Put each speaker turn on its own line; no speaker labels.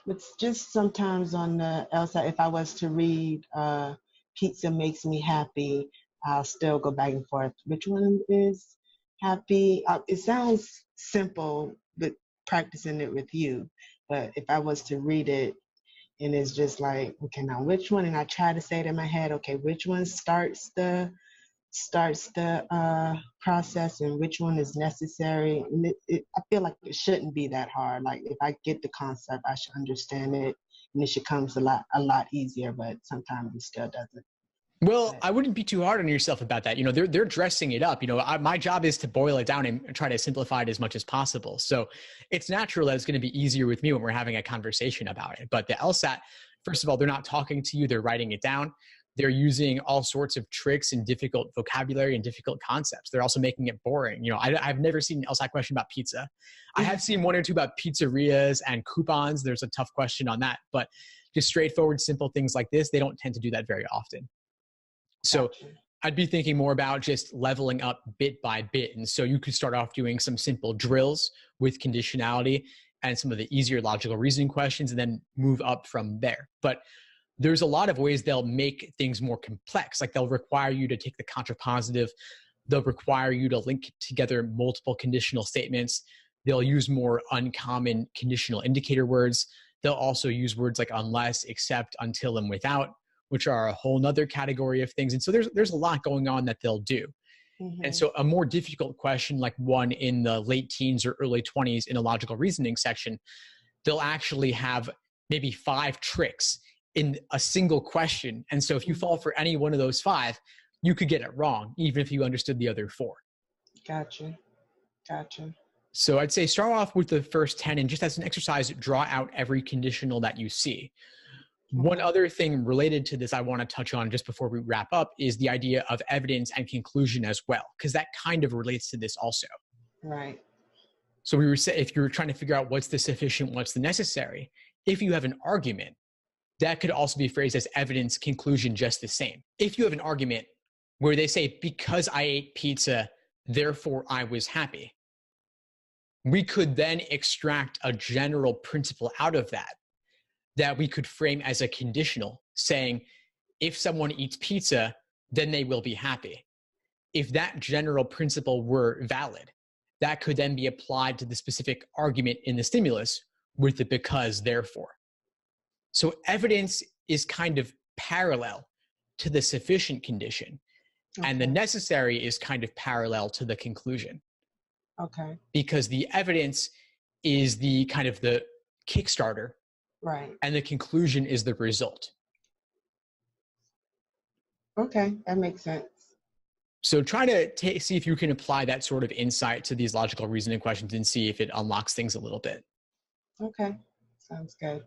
It's just sometimes on the LSAT, if I was to read pizza makes me happy, I'll still go back and forth. Which one is happy? It sounds simple, but practicing it with you. But if I was to read it and it's just like, okay, now which one? And I try to say it in my head, okay, which one starts the process and which one is necessary. And I feel like it shouldn't be that hard. Like if I get the concept, I should understand it, and it should come a lot easier. But sometimes it still doesn't.
Well,
But
I wouldn't be too hard on yourself about that. They're dressing it up. My job is to boil it down and try to simplify it as much as possible. So it's natural that it's going to be easier with me when we're having a conversation about it. But the LSAT, first of all, they're not talking to you. They're writing it down. They're using all sorts of tricks and difficult vocabulary and difficult concepts. They're also making it boring. I've never seen an LSAT question about pizza. I have seen one or two about pizzerias and coupons. There's a tough question on that. But just straightforward, simple things like this, they don't tend to do that very often. So
gotcha.
I'd be thinking more about just leveling up bit by bit. And so you could start off doing some simple drills with conditionality and some of the easier logical reasoning questions and then move up from there. But there's a lot of ways they'll make things more complex. Like they'll require you to take the contrapositive. They'll require you to link together multiple conditional statements. They'll use more uncommon conditional indicator words. They'll also use words like unless, except, until, and without, which are a whole nother category of things. And so there's a lot going on that they'll do. And so a more difficult question, like one in the late teens or early 20s in a logical reasoning section, they'll actually have maybe 5 tricks in a single question. And so if you fall for any one of those 5, you could get it wrong, even if you understood the other 4.
Gotcha.
So I'd say start off with the first 10 and just as an exercise, draw out every conditional that you see. One other thing related to this I want to touch on just before we wrap up is the idea of evidence and conclusion as well, because that kind of relates to this also.
Right.
So we were saying, if you're trying to figure out what's the sufficient, what's the necessary, if you have an argument, that could also be phrased as evidence, conclusion, just the same. If you have an argument where they say, because I ate pizza, therefore I was happy, we could then extract a general principle out of that we could frame as a conditional, saying, if someone eats pizza, then they will be happy. If that general principle were valid, that could then be applied to the specific argument in the stimulus with the because, therefore. So evidence is kind of parallel to the sufficient condition, and the necessary is kind of parallel to the conclusion.
Okay.
Because the evidence is the kind of the Kickstarter,
Right.
and the conclusion is the result.
Okay, that makes sense.
So try to see if you can apply that sort of insight to these logical reasoning questions and see if it unlocks things a little bit.
Okay, sounds good.